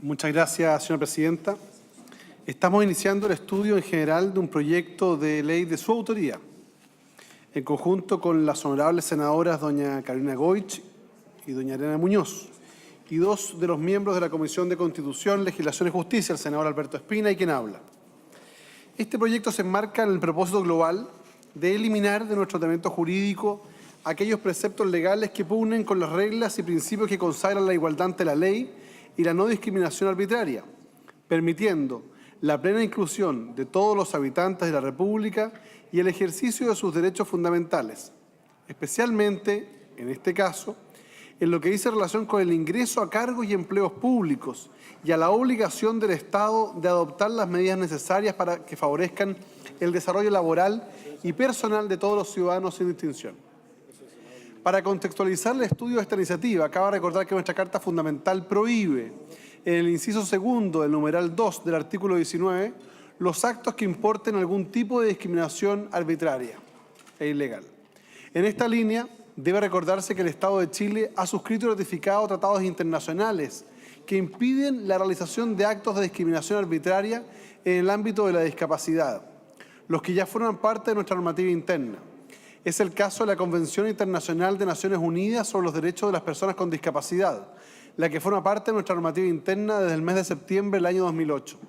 Muchas gracias, señora presidenta. Estamos iniciando el estudio en general de un proyecto de ley de su autoría, en conjunto con las honorables senadoras doña Carolina Goich y doña Elena Muñoz, y dos de los miembros de la Comisión de Constitución, Legislación y Justicia, el senador Alberto Espina y quien habla. Este proyecto se enmarca en el propósito global de eliminar de nuestro ordenamiento jurídico aquellos preceptos legales que pugnen con las reglas y principios que consagran la igualdad ante la ley y la no discriminación arbitraria, permitiendo la plena inclusión de todos los habitantes de la República y el ejercicio de sus derechos fundamentales, especialmente, en este caso, en lo que dice relación con el ingreso a cargos y empleos públicos y a la obligación del Estado de adoptar las medidas necesarias para que favorezcan el desarrollo laboral y personal de todos los ciudadanos sin distinción. Para contextualizar el estudio de esta iniciativa, cabe recordar que nuestra Carta Fundamental prohíbe, en el inciso segundo del numeral 2 del artículo 19, los actos que importen algún tipo de discriminación arbitraria e ilegal. En esta línea, debe recordarse que el Estado de Chile ha suscrito y ratificado tratados internacionales que impiden la realización de actos de discriminación arbitraria en el ámbito de la discapacidad, los que ya forman parte de nuestra normativa interna. Es el caso de la Convención Internacional de Naciones Unidas sobre los Derechos de las Personas con Discapacidad, la que forma parte de nuestra normativa interna desde el mes de septiembre del año 2008.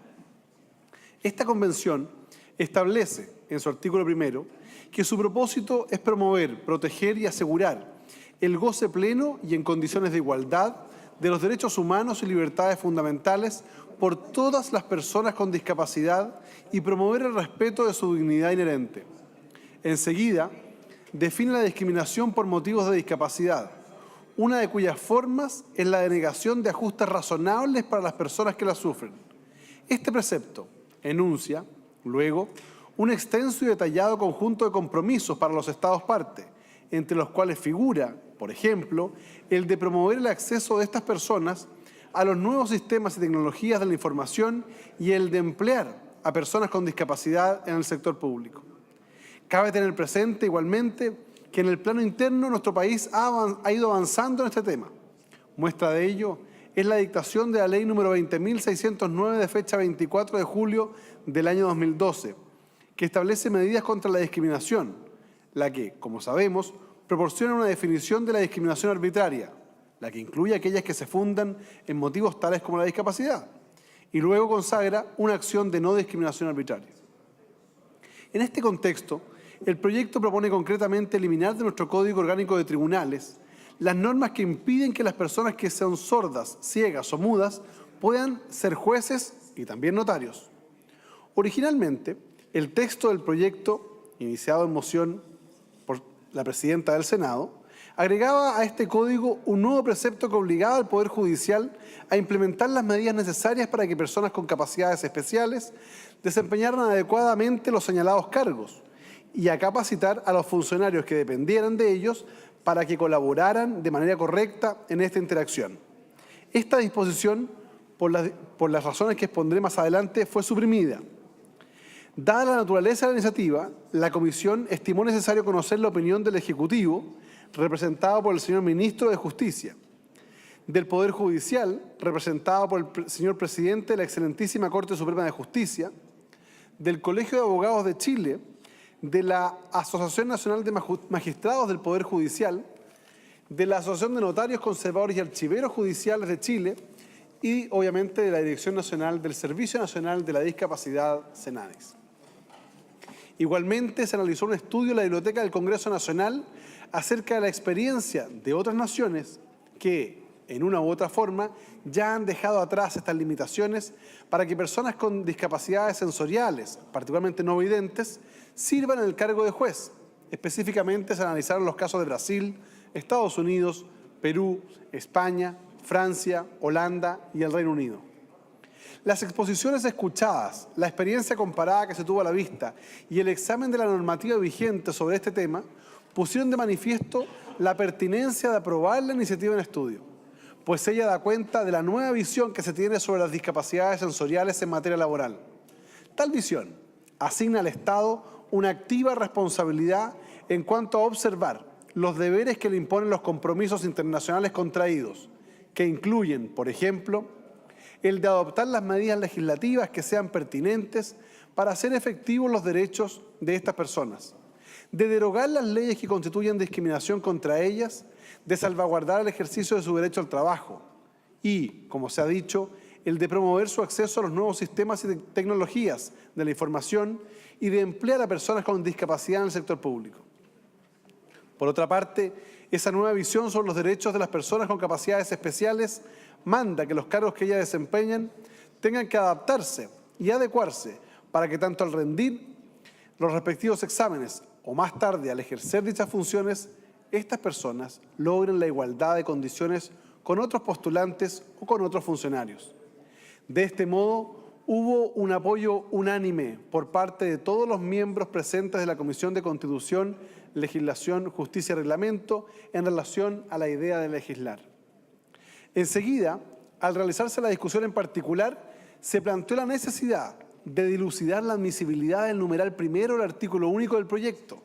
Esta convención establece, en su artículo primero, que su propósito es promover, proteger y asegurar el goce pleno y en condiciones de igualdad de los derechos humanos y libertades fundamentales por todas las personas con discapacidad y promover el respeto de su dignidad inherente. Enseguida, define la discriminación por motivos de discapacidad, una de cuyas formas es la denegación de ajustes razonables para las personas que la sufren. Este precepto enuncia, luego, un extenso y detallado conjunto de compromisos para los Estados parte, entre los cuales figura, por ejemplo, el de promover el acceso de estas personas a los nuevos sistemas y tecnologías de la información y el de emplear a personas con discapacidad en el sector público. Cabe tener presente igualmente que en el plano interno nuestro país ha ido avanzando en este tema. Muestra de ello es la dictación de la Ley número 20.609 de fecha 24 de julio del año 2012, que establece medidas contra la discriminación, la que, como sabemos, proporciona una definición de la discriminación arbitraria, la que incluye aquellas que se fundan en motivos tales como la discapacidad, y luego consagra una acción de no discriminación arbitraria. En este contexto, el proyecto propone concretamente eliminar de nuestro Código Orgánico de Tribunales las normas que impiden que las personas que sean sordas, ciegas o mudas puedan ser jueces y también notarios. Originalmente, el texto del proyecto, iniciado en moción por la presidenta del Senado, agregaba a este código un nuevo precepto que obligaba al Poder Judicial a implementar las medidas necesarias para que personas con capacidades especiales desempeñaran adecuadamente los señalados cargos y a capacitar a los funcionarios que dependieran de ellos para que colaboraran de manera correcta en esta interacción. Esta disposición, por las razones que expondré más adelante, fue suprimida. Dada la naturaleza de la iniciativa, la Comisión estimó necesario conocer la opinión del Ejecutivo, representado por el señor Ministro de Justicia, del Poder Judicial, representado por el señor Presidente de la Excelentísima Corte Suprema de Justicia, del Colegio de Abogados de Chile, de la Asociación Nacional de Magistrados del Poder Judicial, de la Asociación de Notarios, Conservadores y Archiveros Judiciales de Chile y, obviamente, de la Dirección Nacional del Servicio Nacional de la Discapacidad, SENADIS. Igualmente, se analizó un estudio en la Biblioteca del Congreso Nacional acerca de la experiencia de otras naciones que, en una u otra forma, ya han dejado atrás estas limitaciones para que personas con discapacidades sensoriales, particularmente no videntes, sirvan en el cargo de juez. Específicamente se analizaron los casos de Brasil, Estados Unidos, Perú, España, Francia, Holanda y el Reino Unido. Las exposiciones escuchadas, la experiencia comparada que se tuvo a la vista y el examen de la normativa vigente sobre este tema pusieron de manifiesto la pertinencia de aprobar la iniciativa en estudio, pues ella da cuenta de la nueva visión que se tiene sobre las discapacidades sensoriales en materia laboral. Tal visión asigna al Estado una activa responsabilidad en cuanto a observar los deberes que le imponen los compromisos internacionales contraídos, que incluyen, por ejemplo, el de adoptar las medidas legislativas que sean pertinentes para hacer efectivos los derechos de estas personas, de derogar las leyes que constituyen discriminación contra ellas, de salvaguardar el ejercicio de su derecho al trabajo y, como se ha dicho, el de promover su acceso a los nuevos sistemas y tecnologías de la información y de emplear a personas con discapacidad en el sector público. Por otra parte, esa nueva visión sobre los derechos de las personas con capacidades especiales manda que los cargos que ellas desempeñan tengan que adaptarse y adecuarse para que tanto al rendir los respectivos exámenes o más tarde al ejercer dichas funciones, estas personas logren la igualdad de condiciones con otros postulantes o con otros funcionarios. De este modo, hubo un apoyo unánime por parte de todos los miembros presentes de la Comisión de Constitución, Legislación, Justicia y Reglamento en relación a la idea de legislar. Enseguida, al realizarse la discusión en particular, se planteó la necesidad de dilucidar la admisibilidad del numeral primero del artículo único del proyecto,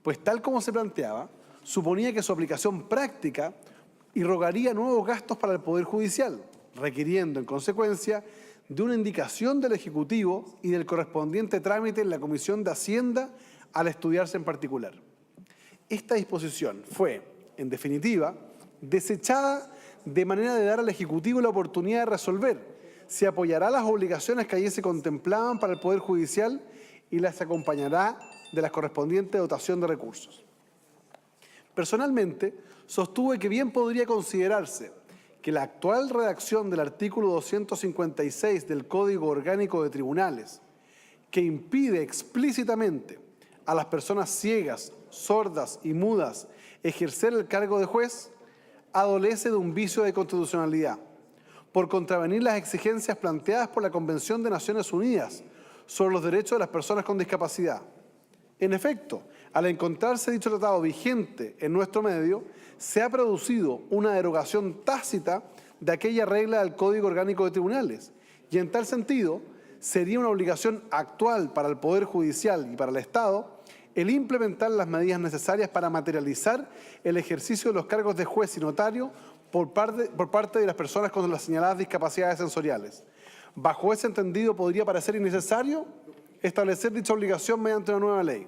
pues tal como se planteaba, suponía que su aplicación práctica irrogaría nuevos gastos para el Poder Judicial, requiriendo, en consecuencia, de una indicación del Ejecutivo y del correspondiente trámite en la Comisión de Hacienda al estudiarse en particular. Esta disposición fue, en definitiva, desechada de manera de dar al Ejecutivo la oportunidad de resolver si apoyará las obligaciones que allí se contemplaban para el Poder Judicial y las acompañará de la correspondiente dotación de recursos. Personalmente, sostuve que bien podría considerarse que la actual redacción del artículo 256 del Código Orgánico de Tribunales, que impide explícitamente a las personas ciegas, sordas y mudas ejercer el cargo de juez, adolece de un vicio de constitucionalidad, por contravenir las exigencias planteadas por la Convención de Naciones Unidas sobre los derechos de las personas con discapacidad. En efecto, al encontrarse dicho tratado vigente en nuestro medio, se ha producido una derogación tácita de aquella regla del Código Orgánico de Tribunales, y en tal sentido sería una obligación actual para el Poder Judicial y para el Estado el implementar las medidas necesarias para materializar el ejercicio de los cargos de juez y notario por parte de las personas con las señaladas discapacidades sensoriales. Bajo ese entendido podría parecer innecesario establecer dicha obligación mediante una nueva ley.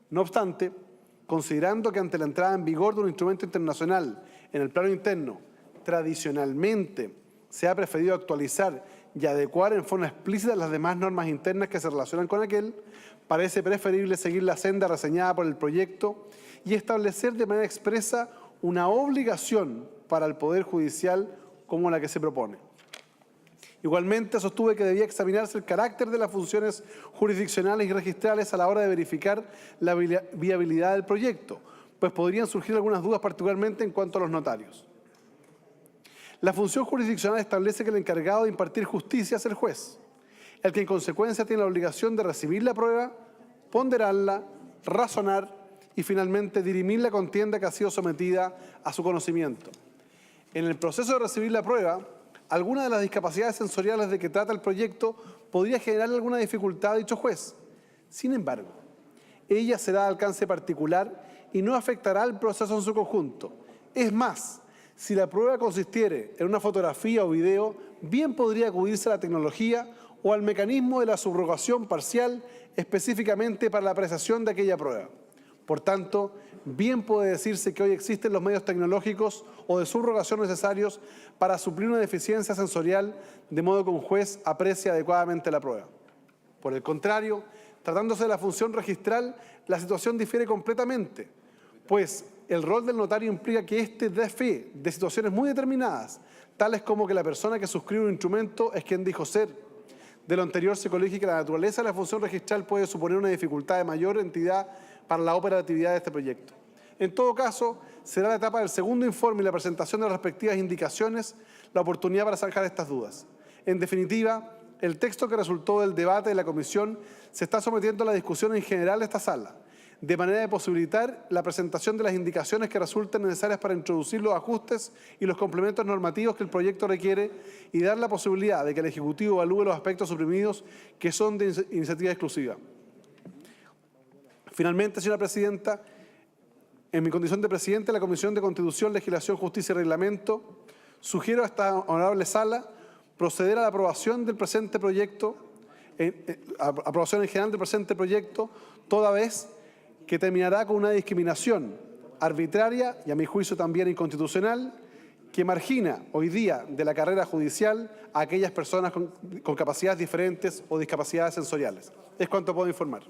No obstante, considerando que ante la entrada en vigor de un instrumento internacional en el plano interno, tradicionalmente se ha preferido actualizar y adecuar en forma explícita las demás normas internas que se relacionan con aquel, parece preferible seguir la senda reseñada por el proyecto y establecer de manera expresa una obligación para el Poder Judicial como la que se propone. Igualmente, sostuve que debía examinarse el carácter de las funciones jurisdiccionales y registrales a la hora de verificar la viabilidad del proyecto, pues podrían surgir algunas dudas particularmente en cuanto a los notarios. La función jurisdiccional establece que el encargado de impartir justicia es el juez, el que en consecuencia tiene la obligación de recibir la prueba, ponderarla, razonar y finalmente dirimir la contienda que ha sido sometida a su conocimiento. En el proceso de recibir la prueba, alguna de las discapacidades sensoriales de que trata el proyecto podría generar alguna dificultad a dicho juez. Sin embargo, ella será de alcance particular y no afectará al proceso en su conjunto. Es más, si la prueba consistiere en una fotografía o video, bien podría acudirse a la tecnología o al mecanismo de la subrogación parcial específicamente para la apreciación de aquella prueba. Por tanto, bien puede decirse que hoy existen los medios tecnológicos o de subrogación necesarios para suplir una deficiencia sensorial, de modo que un juez aprecie adecuadamente la prueba. Por el contrario, tratándose de la función registral, la situación difiere completamente, pues el rol del notario implica que éste dé fe de situaciones muy determinadas, tales como que la persona que suscribe un instrumento es quien dijo ser. De lo anterior se colige que la naturaleza de la función registral puede suponer una dificultad de mayor entidad para la operatividad de este proyecto. En todo caso, será la etapa del segundo informe y la presentación de las respectivas indicaciones la oportunidad para zanjar estas dudas. En definitiva, el texto que resultó del debate de la Comisión se está sometiendo a la discusión en general de esta sala, de manera de posibilitar la presentación de las indicaciones que resulten necesarias para introducir los ajustes y los complementos normativos que el proyecto requiere y dar la posibilidad de que el Ejecutivo evalúe los aspectos suprimidos que son de iniciativa exclusiva. Finalmente, señora Presidenta, en mi condición de Presidente de la Comisión de Constitución, Legislación, Justicia y Reglamento, sugiero a esta honorable sala proceder a la aprobación del presente proyecto, aprobación en general del presente proyecto, toda vez que terminará con una discriminación arbitraria y, a mi juicio, también inconstitucional, que margina hoy día de la carrera judicial a aquellas personas con capacidades diferentes o discapacidades sensoriales. Es cuanto puedo informar.